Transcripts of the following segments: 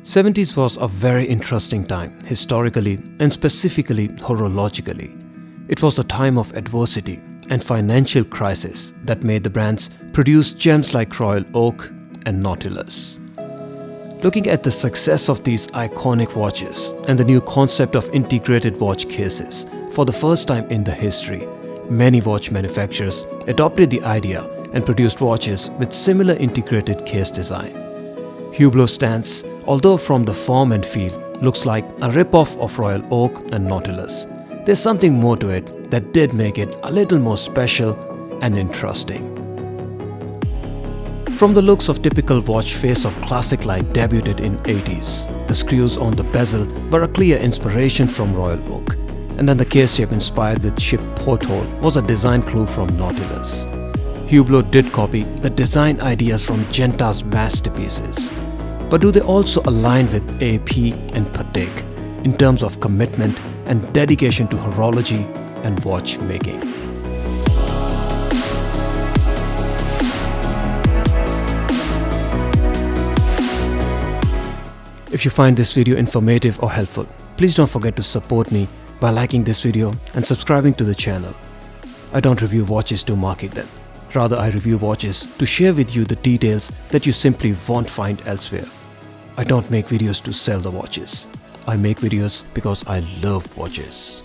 70s was a very interesting time, historically and specifically horologically. It was a time of adversity and financial crisis that made the brands produce gems like Royal Oak and Nautilus. Looking at the success of these iconic watches and the new concept of integrated watch cases, for the first time in the history, many watch manufacturers adopted the idea and produced watches with similar integrated case design. Hublot stands, although from the form and feel, looks like a rip-off of Royal Oak and Nautilus. There's something more to it that did make it a little more special and interesting. From the looks of typical watch face of classic line debuted in 80s, the screws on the bezel were a clear inspiration from Royal Oak, and then the case shape inspired with ship porthole was a design clue from Nautilus. Hublot did copy the design ideas from Genta's masterpieces, but do they also align with AP and Patek in terms of commitment and dedication to horology and watchmaking? If you find this video informative or helpful, please don't forget to support me by liking this video and subscribing to the channel. I don't review watches to market them. Rather, I review watches to share with you the details that you simply won't find elsewhere. I don't make videos to sell the watches. I make videos because I love watches.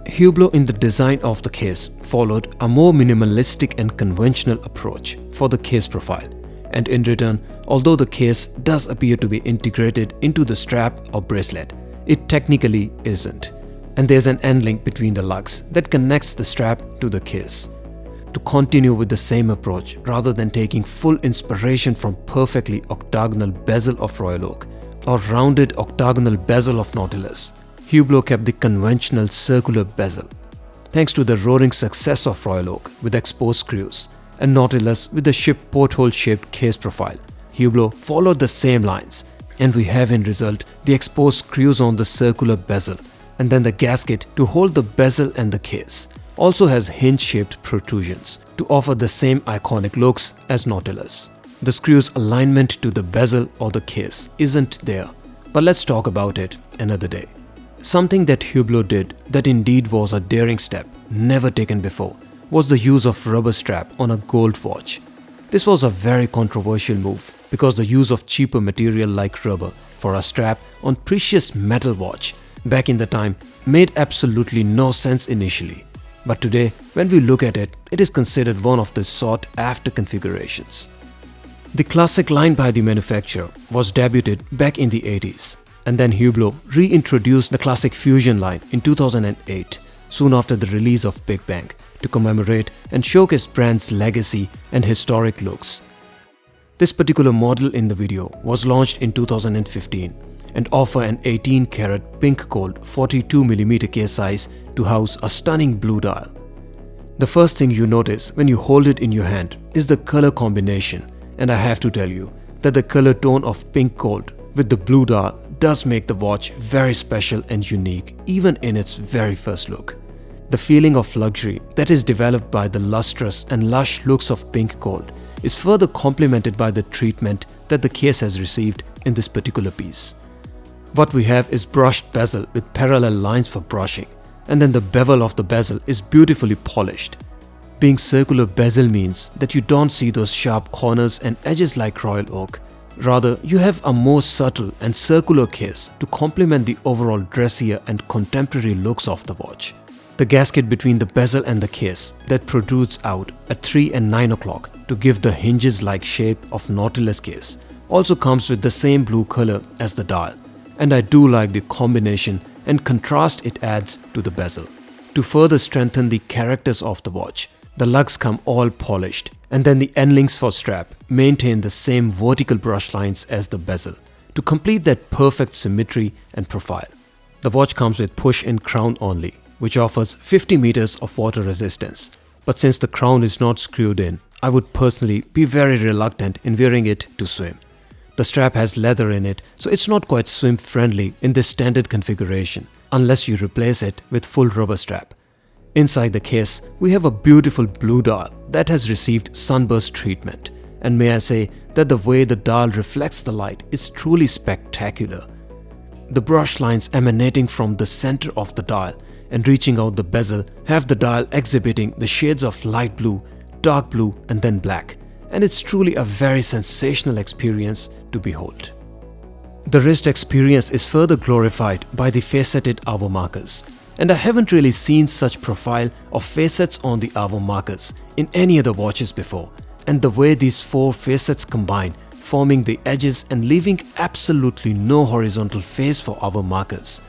Hublot in the design of the case followed a more minimalistic and conventional approach for the case profile. And in return, although the case does appear to be integrated into the strap or bracelet, it technically isn't. And there's an end link between the lugs that connects the strap to the case. To continue with the same approach, rather than taking full inspiration from perfectly octagonal bezel of Royal Oak or rounded octagonal bezel of Nautilus, Hublot kept the conventional circular bezel. Thanks to the roaring success of Royal Oak with exposed screws and Nautilus with the ship porthole shaped case profile, Hublot followed the same lines, and we have in result the exposed screws on the circular bezel, and then the gasket to hold the bezel and the case also has hinge-shaped protrusions to offer the same iconic looks as Nautilus. The screw's alignment to the bezel or the case isn't there, but let's talk about it another day. Something that Hublot did that indeed was a daring step, never taken before, was the use of rubber strap on a gold watch. This was a very controversial move because the use of cheaper material like rubber for a strap on precious metal watch back in the time made absolutely no sense initially. But today, when we look at it, it is considered one of the sought-after configurations. The classic line by the manufacturer was debuted back in the 80s, and then Hublot reintroduced the classic Fusion line in 2008, soon after the release of Big Bang, to commemorate and showcase brand's legacy and historic looks. This particular model in the video was launched in 2015 and offer an 18-karat pink gold 42mm case size to house a stunning blue dial. The first thing you notice when you hold it in your hand is the color combination, and I have to tell you that the color tone of pink gold with the blue dial does make the watch very special and unique even in its very first look. The feeling of luxury that is developed by the lustrous and lush looks of pink gold is further complemented by the treatment that the case has received in this particular piece. What we have is brushed bezel with parallel lines for brushing, and then the bevel of the bezel is beautifully polished. Being circular bezel means that you don't see those sharp corners and edges like Royal Oak. Rather, you have a more subtle and circular case to complement the overall dressier and contemporary looks of the watch. The gasket between the bezel and the case that protrudes out at 3 and 9 o'clock to give the hinges-like shape of Nautilus case also comes with the same blue color as the dial, and I do like the combination and contrast it adds to the bezel. To further strengthen the characters of the watch, the lugs come all polished, and then the end links for strap maintain the same vertical brush lines as the bezel to complete that perfect symmetry and profile. The watch comes with push-in crown only, which offers 50 meters of water resistance. But since the crown is not screwed in, I would personally be very reluctant in wearing it to swim. The strap has leather in it, so it's not quite swim friendly in this standard configuration unless you replace it with full rubber strap. Inside the case, we have a beautiful blue dial that has received sunburst treatment, and may I say that the way the dial reflects the light is truly spectacular. The brush lines emanating from the center of the dial and reaching out the bezel have the dial exhibiting the shades of light blue, dark blue and then black, and it's truly a very sensational experience to behold. The wrist experience is further glorified by the faceted hour markers, and I haven't really seen such profile of facets on the hour markers in any other watches before, and the way these four facets combine, forming the edges and leaving absolutely no horizontal face for hour markers.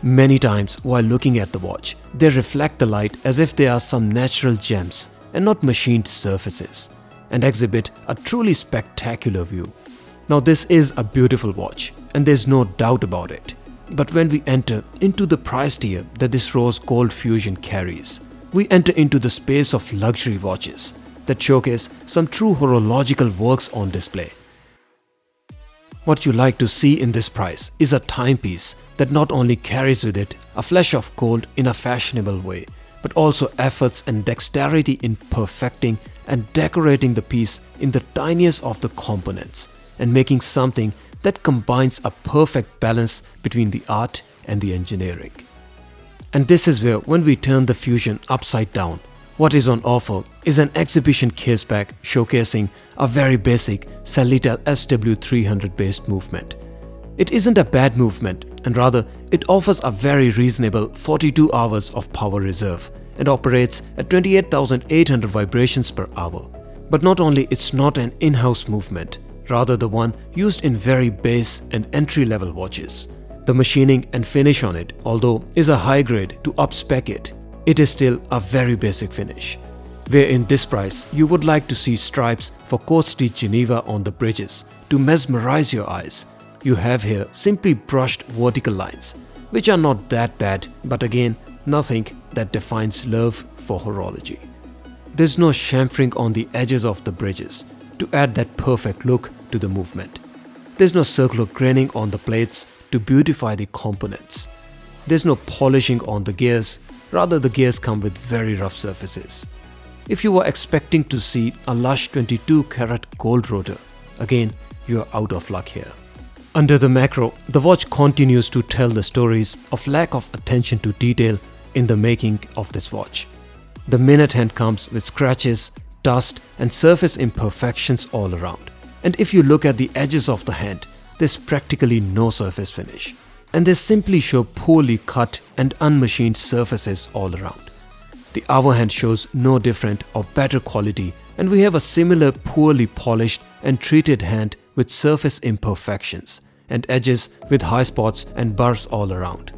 Many times while looking at the watch, they reflect the light as if they are some natural gems and not machined surfaces, and exhibit a truly spectacular view. Now this is a beautiful watch and there's no doubt about it. But when we enter into the price tier that this rose gold fusion carries, we enter into the space of luxury watches that showcase some true horological works on display. What you like to see in this price is a timepiece that not only carries with it a flash of gold in a fashionable way, but also efforts and dexterity in perfecting and decorating the piece in the tiniest of the components and making something that combines a perfect balance between the art and the engineering. And this is where, when we turn the fusion upside down, what is on offer is an exhibition case back showcasing a very basic Sellita SW300 based movement. It isn't a bad movement, and rather it offers a very reasonable 42 hours of power reserve and operates at 28,800 vibrations per hour. But not only it's not an in-house movement, rather the one used in very base and entry-level watches. The machining and finish on it, although is a high grade to up-spec it, it is still a very basic finish. Where in this price you would like to see stripes for Cote de Geneva on the bridges to mesmerize your eyes, you have here simply brushed vertical lines, which are not that bad, but again nothing that defines love for horology. There's no chamfering on the edges of the bridges to add that perfect look to the movement. There's no circular graining on the plates to beautify the components. There's no polishing on the gears, rather the gears come with very rough surfaces. If you were expecting to see a lush 22 karat gold rotor, again you are out of luck here. Under the macro, the watch continues to tell the stories of lack of attention to detail in the making of this watch. The minute hand comes with scratches, dust and surface imperfections all around. And if you look at the edges of the hand, there's practically no surface finish, and they simply show poorly cut and unmachined surfaces all around. The hour hand shows no different or better quality, and we have a similar poorly polished and treated hand with surface imperfections and edges with high spots and burrs all around.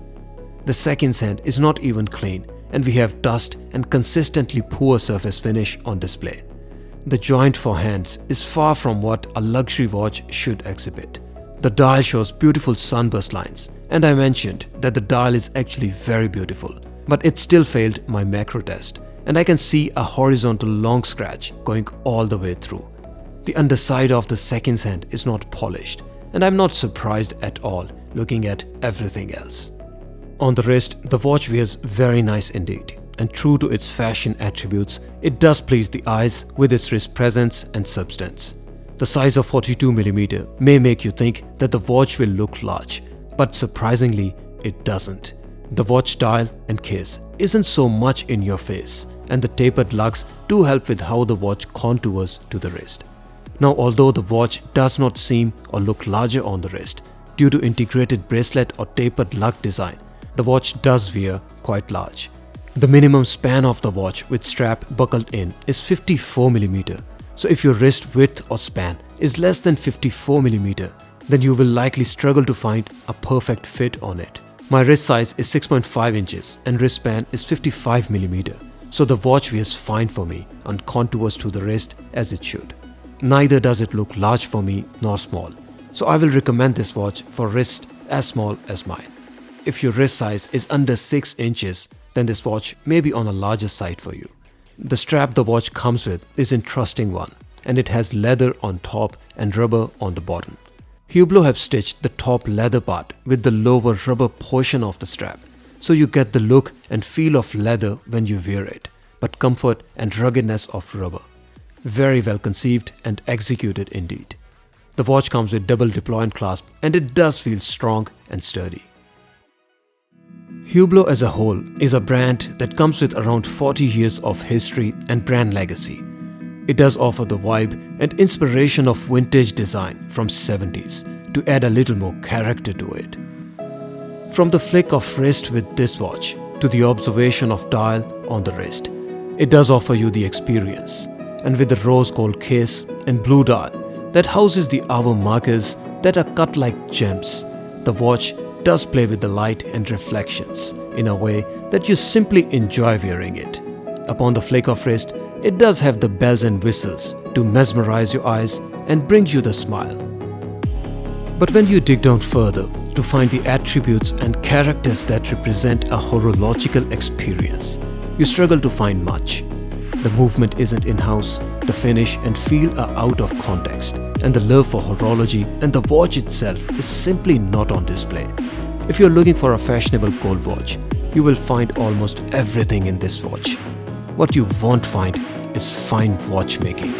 The seconds hand is not even clean, and we have dust and consistently poor surface finish on display. The joint for hands is far from what a luxury watch should exhibit. The dial shows beautiful sunburst lines, and I mentioned that the dial is actually very beautiful, but it still failed my macro test, and I can see a horizontal long scratch going all the way through. The underside of the seconds hand is not polished, and I'm not surprised at all looking at everything else. On the wrist, the watch wears very nice indeed, and true to its fashion attributes, it does please the eyes with its wrist presence and substance. The size of 42mm may make you think that the watch will look large, but surprisingly, it doesn't. The watch dial and case isn't so much in your face, and the tapered lugs do help with how the watch contours to the wrist. Now, although the watch does not seem or look larger on the wrist due to integrated bracelet or tapered lug design, the watch does wear quite large. The minimum span of the watch with strap buckled in is 54mm, so if your wrist width or span is less than 54mm, then you will likely struggle to find a perfect fit on it. My wrist size is 6.5 inches and wrist span is 55mm, so the watch wears fine for me and contours to the wrist as it should. Neither does it look large for me nor small, so I will recommend this watch for wrist as small as mine. If your wrist size is under 6 inches, then this watch may be on a larger side for you. The strap the watch comes with is an interesting one, and it has leather on top and rubber on the bottom. Hublot have stitched the top leather part with the lower rubber portion of the strap, so you get the look and feel of leather when you wear it, but comfort and ruggedness of rubber. Very well conceived and executed indeed. The watch comes with double deployment clasp and it does feel strong and sturdy. Hublot as a whole is a brand that comes with around 40 years of history and brand legacy. It does offer the vibe and inspiration of vintage design from 70s to add a little more character to it. From the flick of wrist with this watch to the observation of dial on the wrist, it does offer you the experience. And with the rose gold case and blue dial that houses the hour markers that are cut like gems, the watch does play with the light and reflections in a way that you simply enjoy wearing it. Upon the flick of wrist, it does have the bells and whistles to mesmerize your eyes and bring you the smile. But when you dig down further to find the attributes and characters that represent a horological experience, you struggle to find much. The movement isn't in-house, the finish and feel are out of context, and the love for horology and the watch itself is simply not on display. If you're looking for a fashionable gold watch, you will find almost everything in this watch. What you won't find is fine watchmaking.